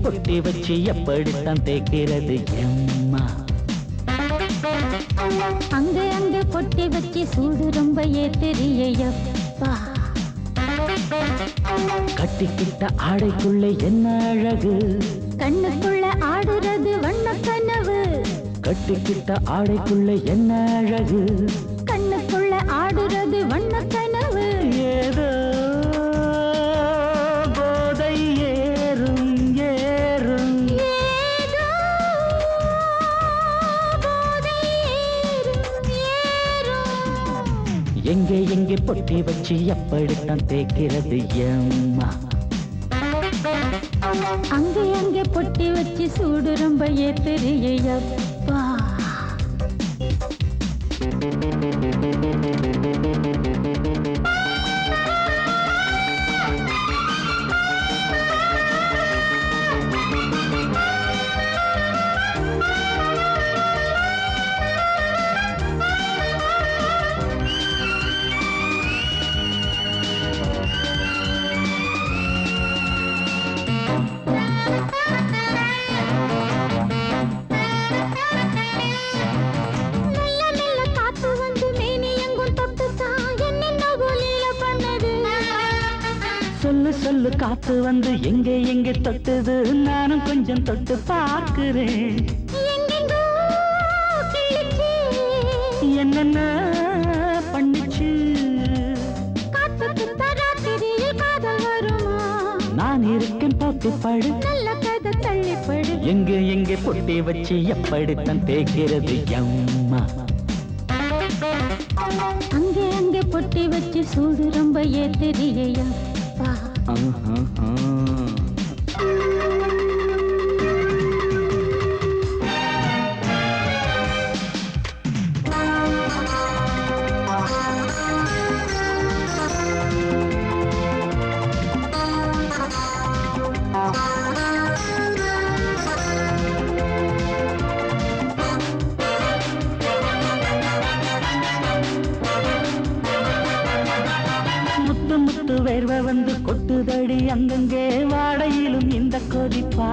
பொட்டி வச்சு எப்படித்தான் தேக்கிறது எம்மா? அங்க அங்க பொட்டி வச்சு சூடு ரொம்ப ஏத்தெரியப்பா. கட்டிக்கிட்ட ஆடைக்குள்ள என்ன அழகு, கண்ணுக்குள்ள ஆடுறது வண்ண கனவு. கட்டிக்கிட்ட ஆடைக்குள்ள என்ன அழகு, கண்ணுக்குள்ள ஆடுறது வண்ண கனவு. ஏதோ போதை ஏறும் ஏறும், ஏதோ எங்கே பொட்டி வச்சு எப்படித்தான் தேய்க்கிறது எம்மா? அங்கே அங்கே பொட்டி வச்சு சூடு ரொம்ப ஏத்துறியப்பா. சொல்லு சொல்லு காத்து வந்து எங்கே எங்கே தொட்டுது, நானும் கொஞ்சம் தொட்டு பார்க்கிறேன். என்னென்ன பண்ணிச்சு நான் இருக்கேன் போட்டு படு, நல்ல கதை தள்ளிப்படு. எங்கே எங்கே பொட்டி வச்சு எப்படித்தான் தேய்க்கிறது எம்மா? அங்கே அங்கே பொட்டி வச்சு சூடு ரொம்ப ஏத்துறியப்பா. முத்து முத்து வேர்வை வந்து கொட்டுதடி அங்கங்கே, வாடையிலும் இந்த கொதிப்பா.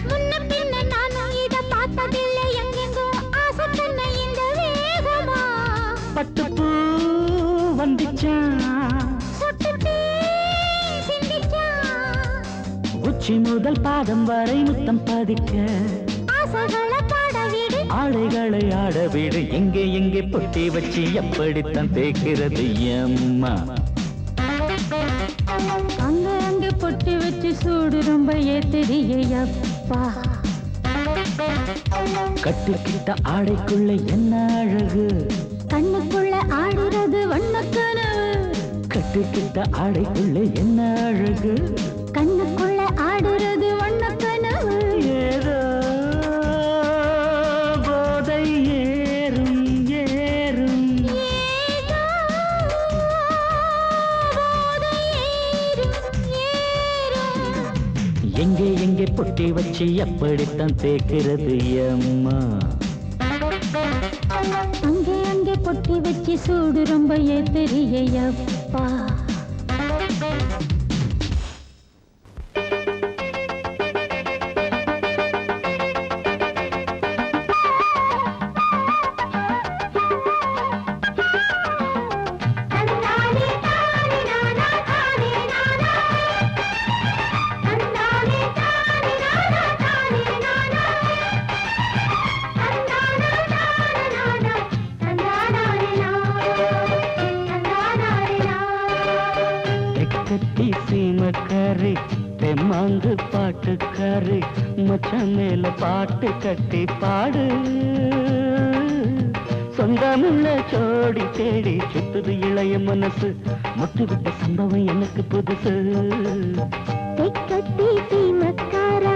முன்ன பின்ன நானும் இத பார்த்ததில்லை, எங்கெங்கோ ஆசை தன்னை இந்த வேகமா. பட்டுப்பூ வந்துச்சா, சொட்டுத்தீ சிந்திச்சா, உச்சி முதல் பாதம் வரை முத்தம் பதிக்க, ஆசைகளை பாட விடு, ஆடைகளை ஆட விடு, எங்கே எங்கே பொட்டி வச்சு எப்படித்தான் தேய்க்கிறது எம்மா? அங்க அங்க பொட்டி வச்சு சூடு ரொம்ப ஏத்துறியப்பா. கட்டிக்கிட்ட ஆடைக்குள்ள என்ன அழகு, கண்ணுக்குள்ள ஆடுறது வண்ணக்கனவு. கட்டிக்கிட்ட ஆடைக்குள்ள என்ன அழகு, கண்ணுக்குள்ள ஆடுறது வண்ணக்கனவு. ஏதோ போதை ஏறும் ஏறும், ஏதோ போதை ஏறும் ஏறும். எங்கே எங்கே பொட்டி வச்சு எப்படித்தான் தேய்க்கிறது எம்மா? அங்கே அங்கே பொட்டி வச்சு சூடு ரொம்ப ஏத்துறியப்பா. கட்டி சீமக்காரி தெம்மாங்கு பாட்டுக்காரி, மச்சான் மேல பாட்டு கட்டி பாடு. சொந்தமுள்ள ஜோடி தேடி சுத்துது இளைய மனசு, முட்டுவிட்ட சம்பவம் எனக்கு புதுசு. கட்டி சீமக்காரா,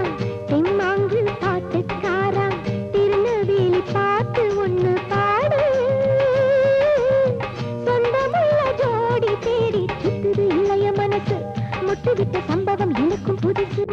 தெம்மாங்கு பாட்டுக்காரா, திருநெல்வேலி பாட்டு ஒண்ணு பாடு. சொந்தமுள்ள ஜோடி தேடி சுத்துது இளைய மனசு, முட்டுவிட்ட சம்பவம் எனக்கும் புதுசு.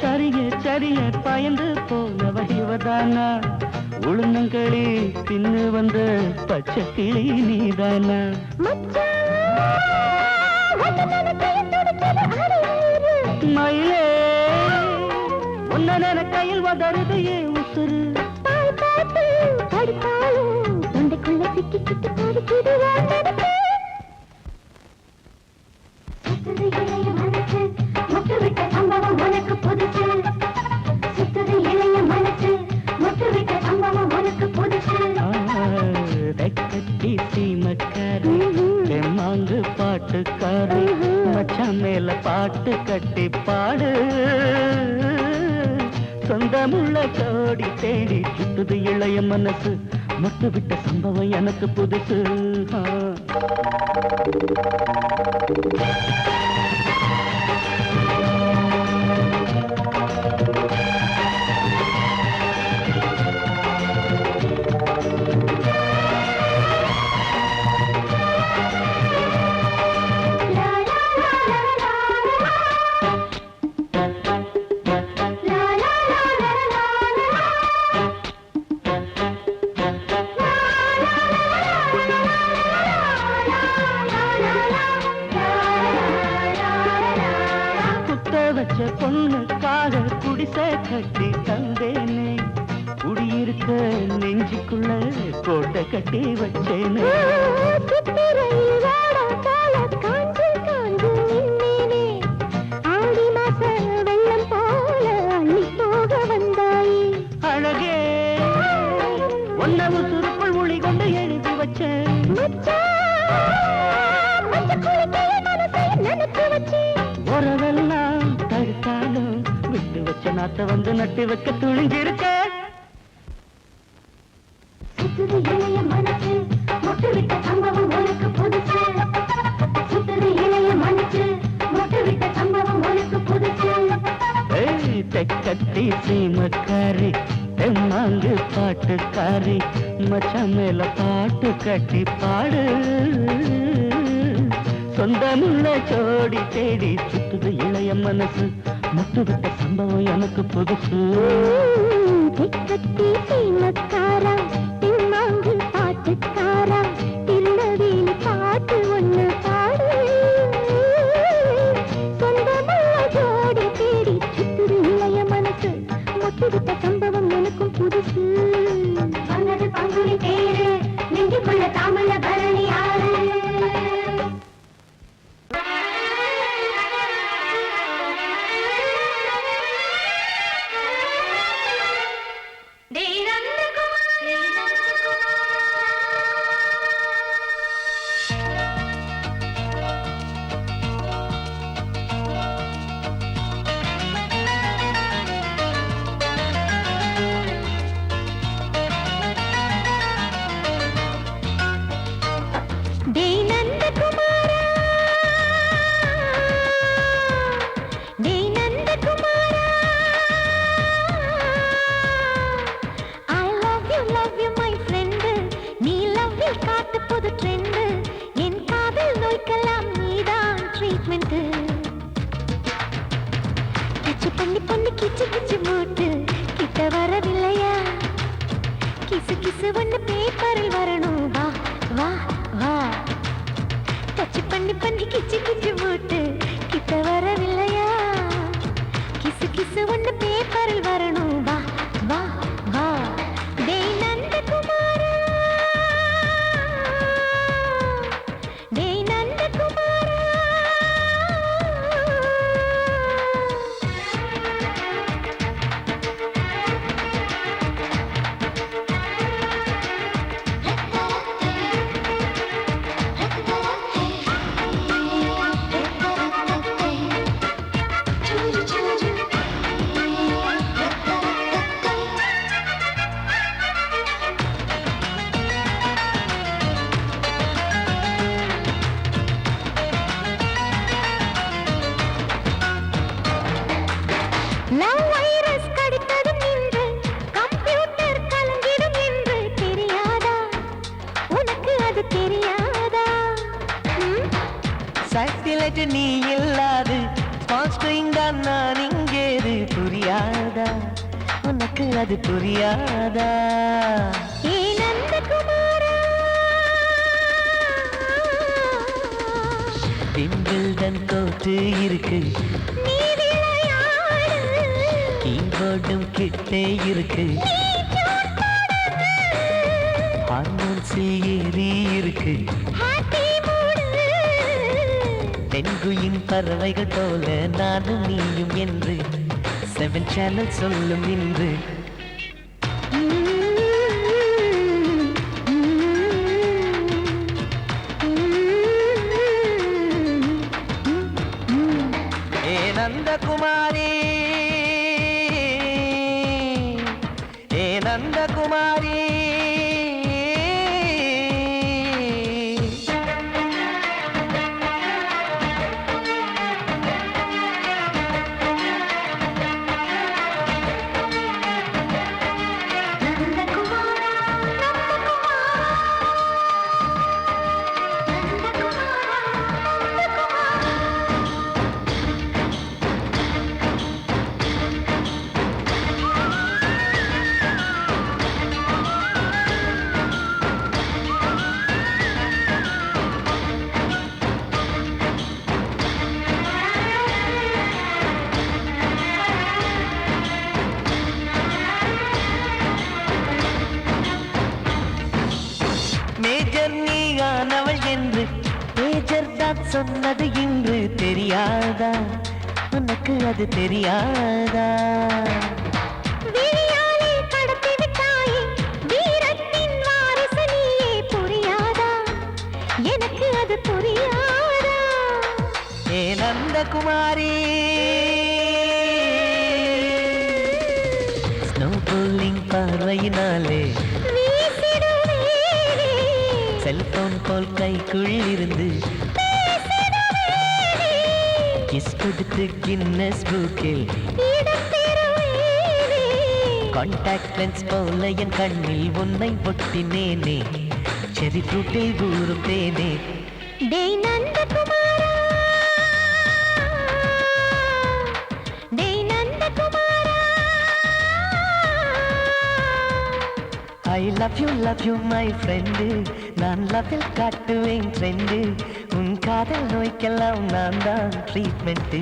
சரிய சரிய பயந்து போனவ இவதானா, உளுந்தங்களி தின்னு வந்த பச்சை கிளி நீதானா மயிலே உன்ன கையில் வதருது ஏன் உசுறு தொண்டைக்குள்ள சிக்கி சிக்கி பாடிக்கிது சுத்துது இளைய மனசு முட்டு விட்ட சம்பவம் உனக்கு புதுசு சுத்துது இளைய மனசு முட்டு விட்ட சம்பவம் உனக்கு புதுசு கட்டி சீமக்காரி தெம்மாங்கு பாட்டுக்காரி மச்சான் மேல பாட்டு கட்டி பாடு சொந்தமுள்ள ஜோடி தேடி சுத்துது இளைய மனசு முட்டு விட்ட சம்பவம் எனக்கு புதுசு வச்ச பொண்ணுக்காக குடிசை கட்டி தந்தேனே குடியிருக்க நெஞ்சுக்குள்ள கோட்டை கட்டி வச்சேனே அழகே ஒன்னவு சுருக்குள் மொழி கொண்டு எழுதி வச்சேன் உறவெல்லாம் தடுத்தாலும் விட்டு வச்ச நாத்த வந்து நட்டு வைக்க துணிஞ்சிருக்க சுத்துது இளைய மனசு முட்டு விட்ட சம்பவம் உனக்கு புதுசு சுத்துது இளைய மனசு முட்டு விட்ட சம்பவம் உனக்கு புதுசு தெக்கட்டி சீமக்காரி தெம்மாங்கு பாட்டுக்காரி மச்சான் மேல பாட்டு கட்டி பாடு சொந்தமுள்ள ஜோடி தேடி சுத்துது இளைய மனசு முட்டு விட்ட சம்பவம் எனக்கு புதுசு திக்கத்தி சீமக்காரா தெம்மாங்கு பாட்டுக்காரா திருநெல்வேலி பாட்டு ஒண்ணு பாடு சொந்தமுள்ள ஜோடி தேடி சுத்துது இளைய மனசு முட்டு விட்ட சம்பவம் எனக்கும் புதுசு வந்தது பங்குனி தேரு நெஞ்சுக்குள்ள தாமல பரணி ஆறு பண்ணி பண்ணி கிச்சு கிச்சு மூட்டு கிட்ட வரவில்லையா கிசு கிசு ஒண்ணு பேப்பரில் வரணும் வா வா வா டச் பண்ணி பண்ணி கிச்சு கிச்சு மூட்டு கிட்ட வரவில்லையா கிசு கிசு ஒண்ணு பேப்பரில் வரணும் வா வா வா டேய் நந்தகுமாரா டேய் நந்தகுமாரா நீ இல்லாது நான் இங்கேது புரியாதா உனக்கு உனக்கு அது புரியாதா? ஏ நந்தகுமாரா, விம்பிள்டன் கோட்டு இருக்கு, நீ விளையாடு, கீபோர்டும் கிட்டே இருக்கு, ஹார்மோன்ஸில் ஏறி இருக்கு, ஹாப்பி மூடு. பெண்குயின் பறவைகள் போல நானும் நீயும் என்று 7 சேனல் சொல்லும் இன்று. ஏ நந்தகுமாரி, ஏ நந்தகுமாரி, மேஜர் நீயானவள் என்று மேஜர் தான் சொன்னது இன்று தெரியாதா? உனக்கு அது தெரியாதா? விழியாலே கடத்தி விட்டாயே, வீரத்தின் வாரிசு நீயே, புரியாதா? எனக்கு அது புரியாதா? ஏ நந்தகுமாரி, ஸ்னோ போலிங் பார்வையினாலே வீசிடுவேனே, செல்போன் போல் கைக்குள் இருந்து பேசிடுவேனே, கிஸ் கொடுத்து கின்னஸ் புக்கில் இடம் பெறுவேனே. கான்டாக்ட் லென்ஸ் போல என் கண்ணில் உன்னை ஒட்டினேனே, செரி ஃப்ரூட்டில் ஊறும் தேனே. டேய் நந்தகுமாரா, டேய் நந்தகுமாரா, I love you my friend, நான் லவ்வில் காட்டுவேன் ட்ரெண்டு, உன் காதல் நோய்க்கெல்லாம் நான் தான் ட்ரீட்மெண்ட்டு.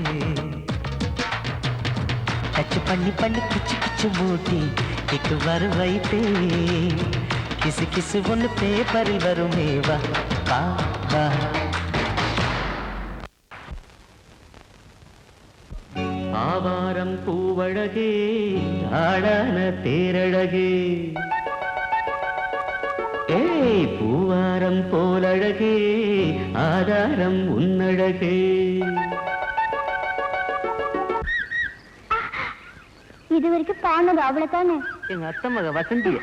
டச் பண்ணி பண்ணி கிச்சு கிச்சு மூட்டி கிக்கு வரு வைப்பே, கிசு கிசு ஒன்று பேப்பரில் வருமே, வா வா வா. ஆவாரம் பூவழகே, ஆடான தேரழகே, ஏய் பூவாரம் போலழகே, ஆதாரம் உன்னழகே. இது வரைக்கும் பாடுனது அவ்வளவுதானே? எங்க அத்தை மக வசந்திய.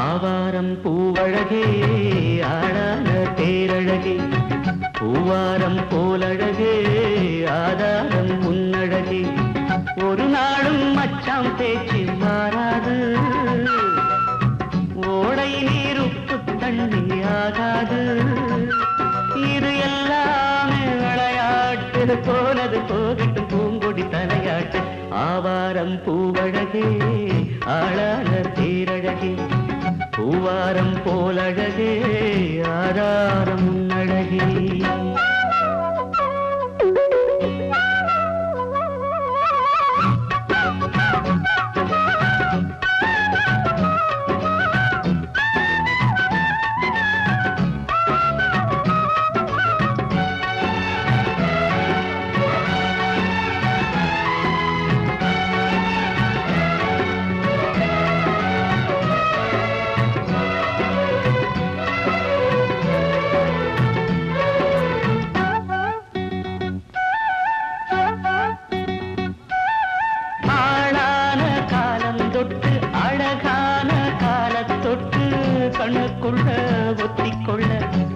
ஆவாரம் பூவழகே, ஆடான தேரழகே, பூவாரம் போலழகே, ஆதாரம் உன்னழகே. ஒரு நாளும் மச்சாம் பேச்சு மாறாது, ஓடை நீர் உப்பு தண்ணி ஆகாது. இது எல்லாமே விளையாட்டு, போனது போகட்டும் பூங்கொடி தலையாட்டு. ஆவாரம் பூவழகே, ஆளான தேரழகே, பூவாரம் போலழகே, ஆதாரம் உன்னழகே. கண்ணுக்குள்ள ஒத்திக்கொள்ள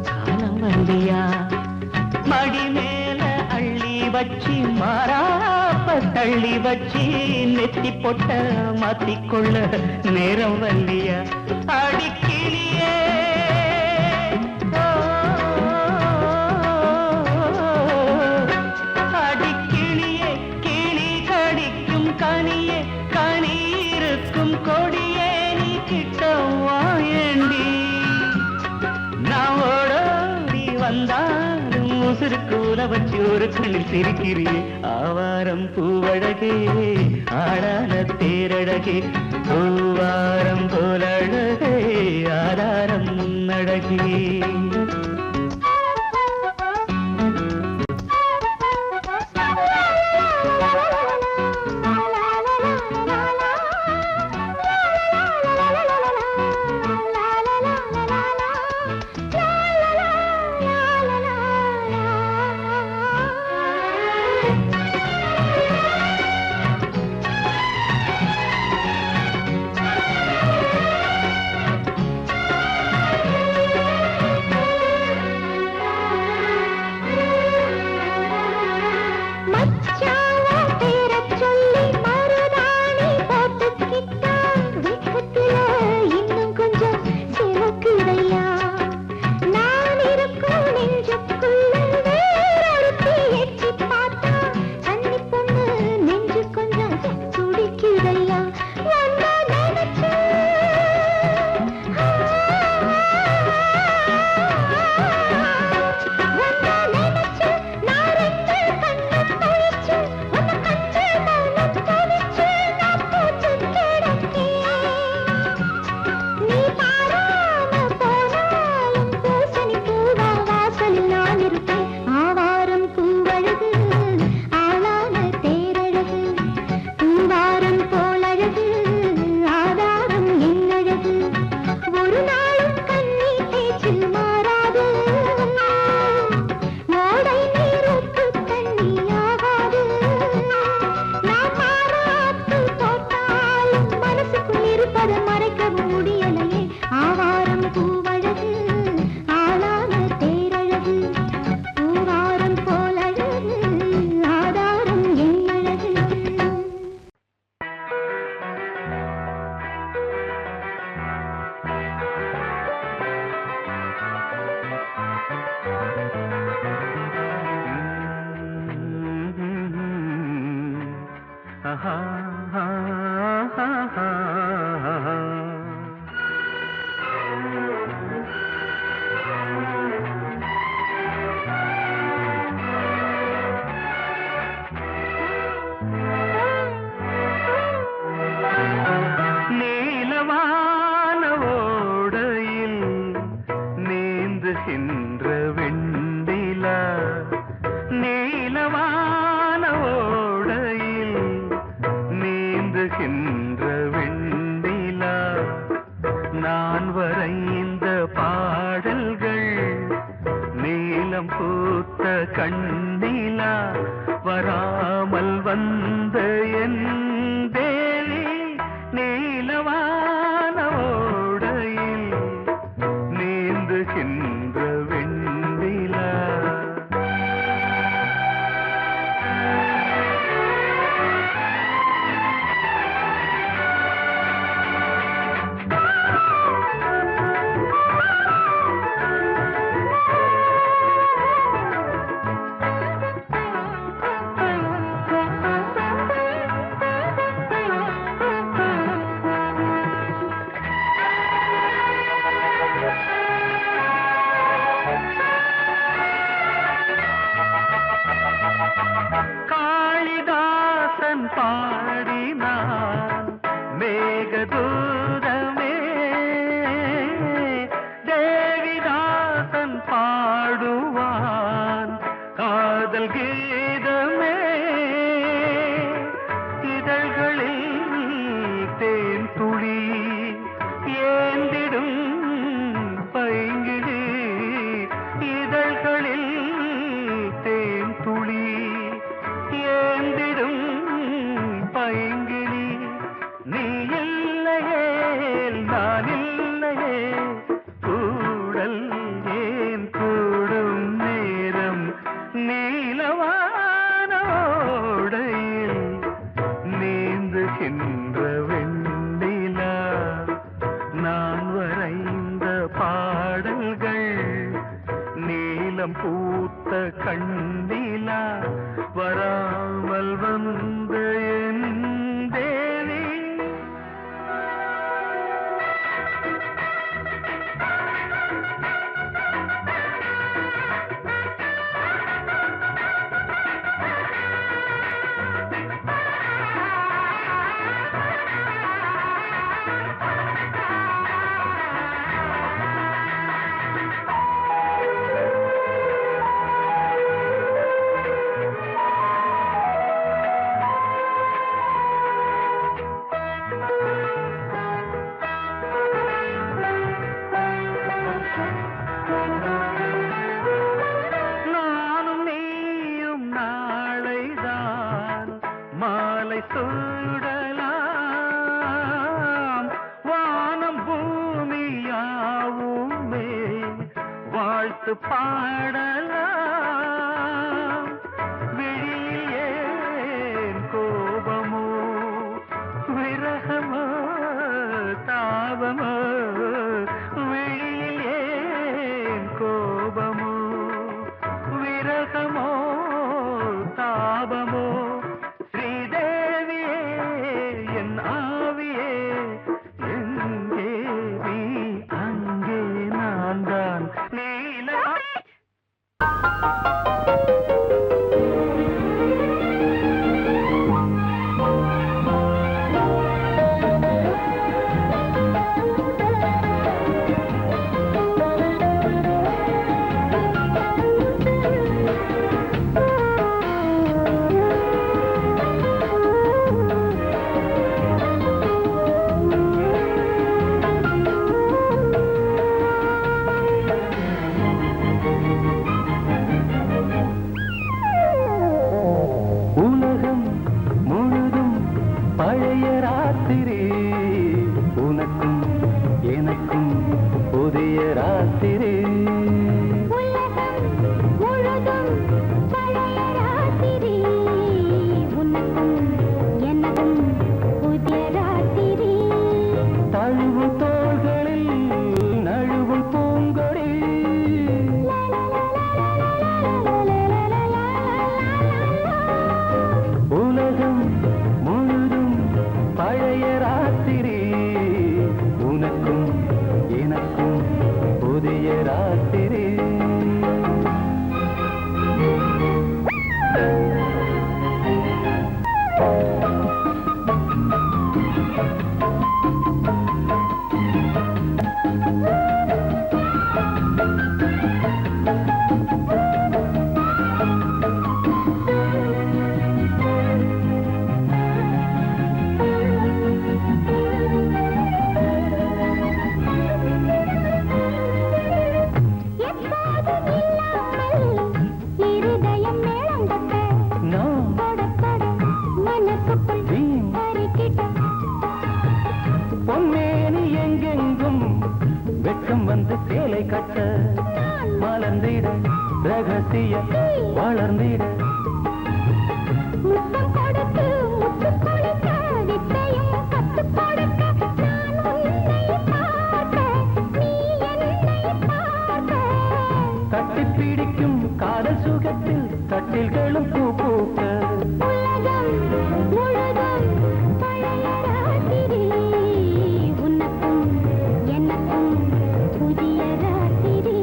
காலம் வந்தியா, மடி மேல அள்ளி வச்சி மாறாப்ப அள்ளி வச்சி நெத்தி பொட்ட மாத்திக்கொள்ள நேரம் வல்லியா அடிக்கிளியே அடிக்கிளியே கிளி கடிக்கும் கனியே கனி இருக்கும் கொடியே நீ கிட்ட வாயண்டி நான் ஓடோடி வந்தாலும் உசுருக்கு உல வச்சு ஒரு கண்ணில் சிரிக்கிறியே ஆவாரம் பூவழகே ஆடான தேரழகே பூவாரம் போலழகே ஆதாரம் அழகே பூத்த கண்ணிலா வராமல் வந்த என் தேவி மாலை சூடலாம் வானம் பூமியாவுமே வாழ்த்து பாடலாம் விழியில் ஏன் கோபமோ விரகமோ தாபமோ விழியில் ஏன் கோபமோ விரகமோ தாபமோ பழைய ராத்திரி உனக்கும் எனக்கும் புதிய ராத்திரி முழுதும் பழைய ராத்திரி உனக்கும் எனக்கும் புதிய ராத்திரி தழுவும் தோள்களில் நழுவும் பூங்கொடி உலகம் பழைய ராத்திரி உனக்கும் எனக்கும் புதிய ராத்திரி பொன்மேனி எங்கெங்கும் வெட்கம் வந்து சேலை கட்ட மலர்ந்திட ரகசிய வளர்ந்திட முத்தம் கொடுத்து முத்து கொடுக்க வித்தையும் கத்து கொடுக்க நான் உன்னை பார்க்க நீ என்னை பார்க்க கட்டி பிடிக்கும் காதல் சுகத்தில் கட்டில்களும் பூ பூக்க உலகம் முழுதும் பழைய ராத்திரி உனக்கும் எனக்கும் புதிய ராத்திரி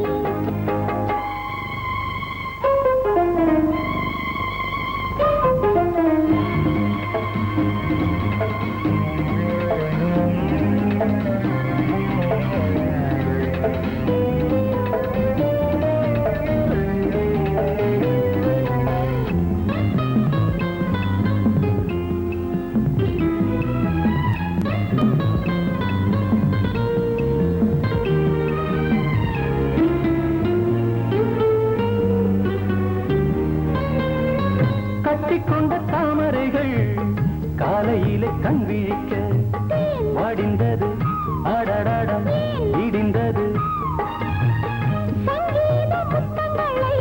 கட்டிக்கொண்ட தாமரைகள் காலையிலே கண் விழிக்க வாடிந்தது அடடடம் இடிந்தது சங்கீத முத்தங்களை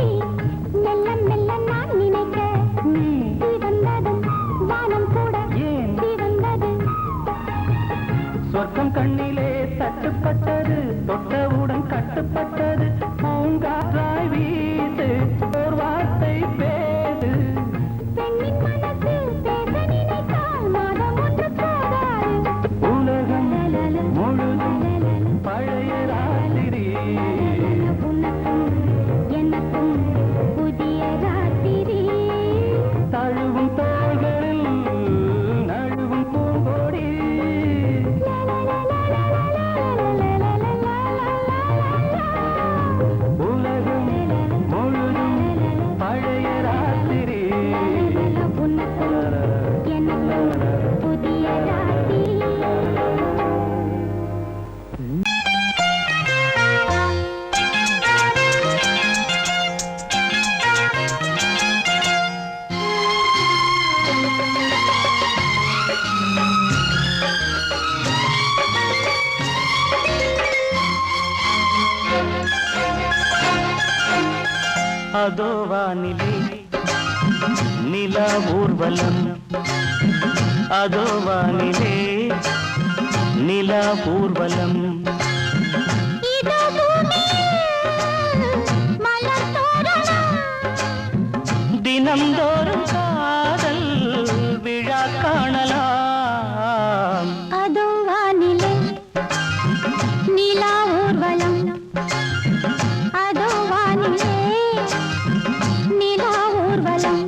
மெல்ல மெல்ல நான் நினைக்க நீ வந்ததும் வானம் கூட ஏன் வந்தது சொர்க்கம் கண்ணிலே தட்டுப்பட்டது தொட்டவுடன் கட்டுப்பட்டது பூங்காற்றாய் வீசு அதோ வானிலே நிலா ஊர்வலம், அதோ வானிலே நிலா ஊர்வலம். தினம்தோறும் காதல் விழா காணலாம். அதோ வானிலே நிலா ஊர்வலம், அதோ வானிலே நிலா ஊர்வலம்.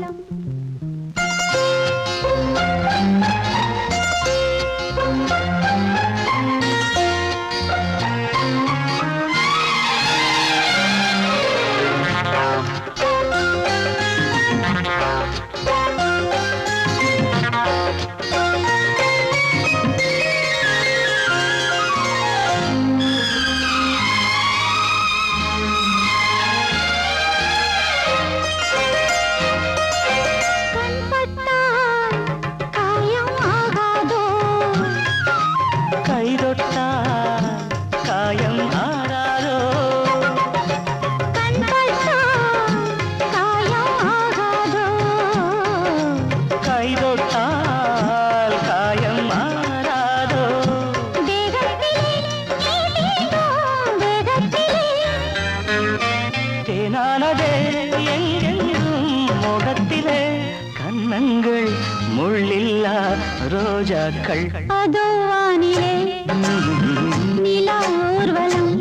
கண்ணங்கள் முள்ளில்லா ரோஜாக்கள். அதோ வானிலே நிலா ஊர்வலம்,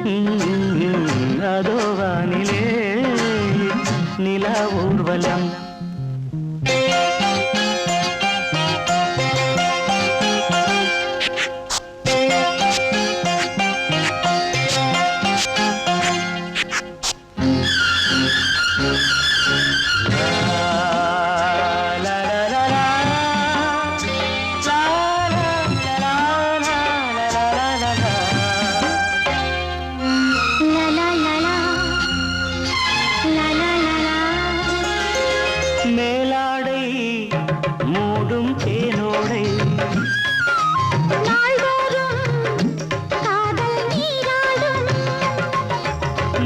அதோ வானிலே நிலா ஊர்வலம். மேலாடை மூடும் தேனோடை, நாள்தோறும் காதல் நீராடும்.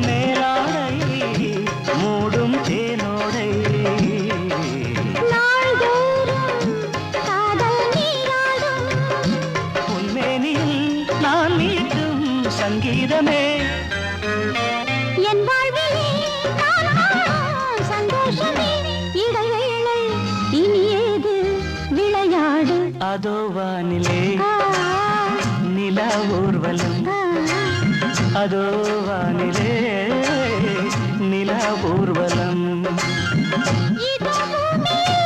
மேலாடை மூடும் தேனோடை, நாள்தோறும் காதல் நீராடும். உன்மேனியில் நான் மீட்டும் சங்கீதமே, என் வாழ்விலே நான் காணும் சந்தோஷமே. இடைவேளை இனி ஏது விளையாடு. அதோ வானிலே நிலா ஊர்வலம், அதோ வானிலே நிலா ஊர்வலம். இதோ பூமியில்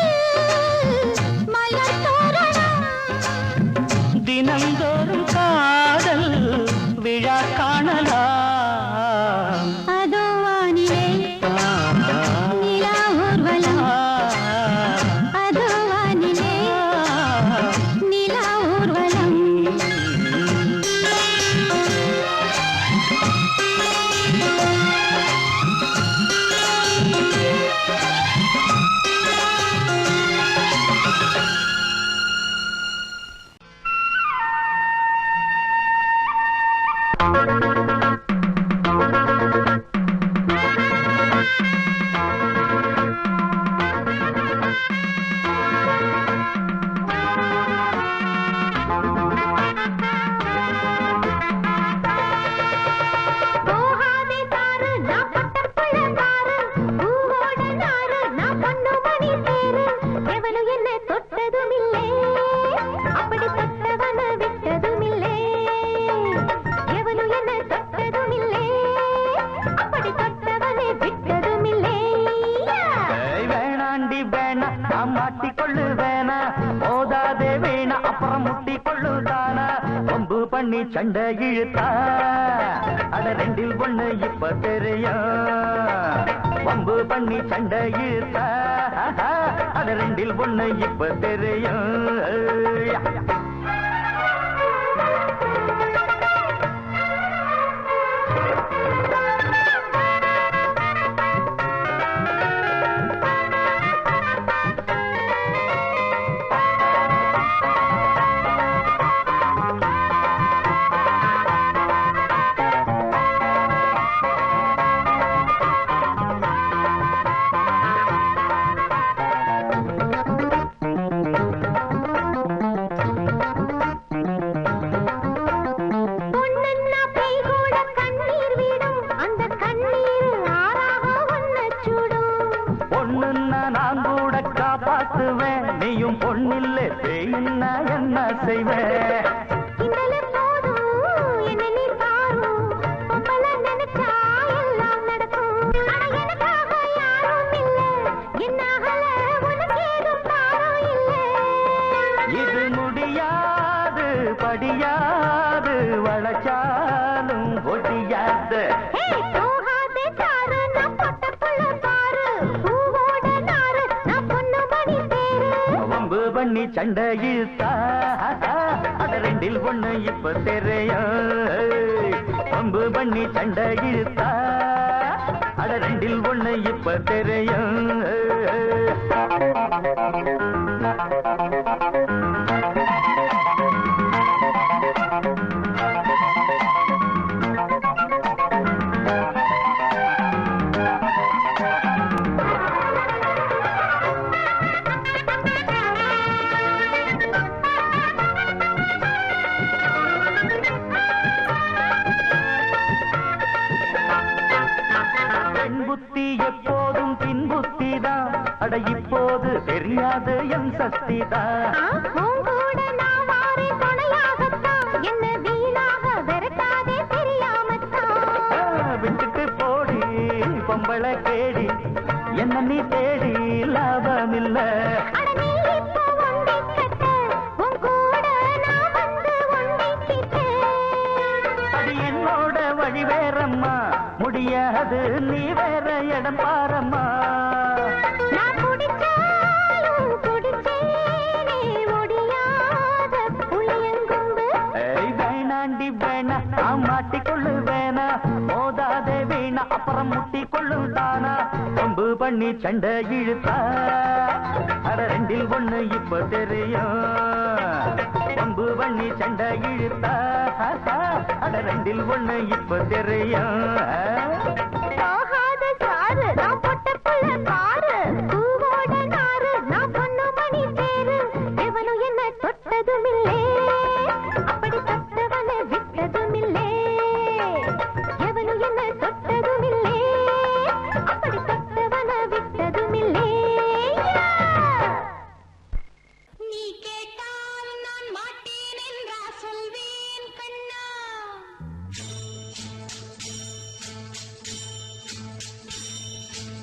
மலர் தோரணம், தினம்தோறும் காதல் விழா காணலாம். அதோ வானிலே நிலா ஊர்வலம், அதோ வானிலே நிலா ஊர்வலம். போகாதே சாரு நான் பட்டப்பழ சாரு, பூவோட நாரு நான் பொண்ணு மணி சேரு. எவனும் என்ன தொட்டதும் இல்லை, அப்படி தொட்டவன விட்டதும் இல்லை. எவனும் என்ன தொட்டதும் இல்லை, அப்படி தொட்டவனை விட்டதும் இல்லை. வேணாண்டி வேணா நான் மாட்டிக்கொள்ளு வேணா, போதாதே வேணா அப்புறம் முட்டிக்கொள்ளு தானா. கொம்பு பண்ணி சண்டை இழுத்தா அட ரெண்டில் ஒண்ணு இப்ப தெரியும். வம்பு பண்ணி சண்டை இழுத்தா அட ரெண்டில் ஒண்ணு இப்ப தெரியும். மாத்துவேன் நீயும் பொண்ணில்லை பேயின்னா என்ன செய்வேன் கிண்டலும் போதும் என்ன நீ பாரும் பொம்பள நினைச்சா எல்லாம் நடக்கும் ஆனா எனக்காக யாரும் இல்ல என்னாகல உனக்கு ஏதும் பாரம் இல்ல இது முடியாது படியாது வளச்சாலும் ஒடியாது ஹே போகாதே சாரு நான் பொட்ட புள்ள பாரு பூவோட நாரு நான் பொண்ணு மணி தேரு வம்பு பண்ணி சண்டை இழுத்தா அட ரெண்டில் ஒண்ணு இப்ப தெரியும் வம்பு பண்ணி சண்டை இழுத்தா அட ரெண்டில் ஒண்ணு இப்ப தெரியும் புத்தி எப்போதும் பின் புத்திதான் அட இப்போது தெரியாது என் சக்திதான் உங்கூட நான் வாரேன் துணையாகத்தான் என்ன வீணாக விரட்டாதே தெரியாமத்தான் விட்டுட்டு போடி பொம்பளை கேடி என்ன நீ தேடி லாபமில்ல அட நீ இப்போ ஒண்டி கட்ட உன் கூட நான் வந்து ஒண்டிக்கிட்டு அது என்னோட வழி வேறம்மா முடியாது நீ வேற இடம் பாரம்மா நான் குடிச்சாலும் குடிச்சேனே முடியாத புளியங்கொம்பு ஏய் வேணாண்டி வேணா நான் மாட்டிக்கொள்ளு வேணா மோதாதே வீணா அப்புறம் முட்டி கொள்ளுதானா கொம்பு பண்ணி சண்டை இழுத்தா அட ரெண்டில் ஒண்ணு இப்ப தெரியும் கொம்பு பண்ணி சண்டை இழுத்தா அட ரெண்டில் ஒண்ணு இப்ப தெரியும் போகாத சாரு நான் பொட்ட புள்ள பாரு பூவோட நாரு நான் பொண்ணு மணி தேரு எவனும் என்ன தொட்டதுமில்லே அப்படி தொட்டவனை விட்டதுமில்லே எவனும் என்ன தொட்டதுமில்லே அப்படி தொட்டவனை விட்டதுமில்லே நீ கேட்டால் நான் மாட்டேன் என்றா சொல்வேன் கண்ணா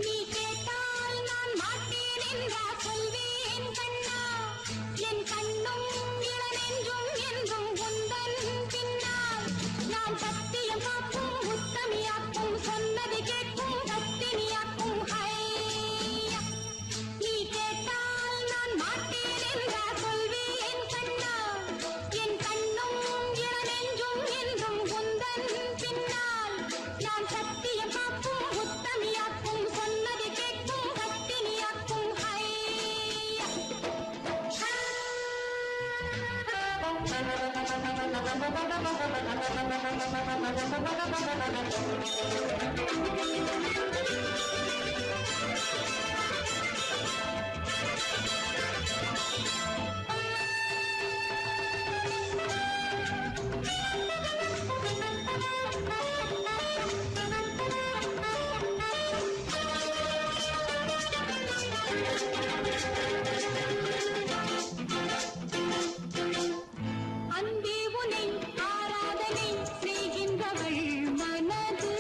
நீ கேட்டால் நான் மாட்டேன் என்றா சொல்வேன் கண்ணா என் கண்ணும் இளநெஞ்சும் என்றும் உந்தன் பின்னால் நான் சத்தியம் காக்கும் உத்தமியாக்கும் சொன்னது கேட்கும் பத்தினியாக்கும் ஹையா நீ கேட்டால் நான் மாட்டேன் என்றா சொல்வேன் கண்ணா என் கண்ணும் இளநெஞ்சும் என்றும் உந்தன் பின்னால் நான் சத்தியம் காக்கும் உத்தமியாக்கும் சொன்னது கேட்கும் பத்தினியாக்கும் ஹையா அன்பே உனை ஆராதனை செய்கின்றவள் மனது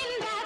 நின்ற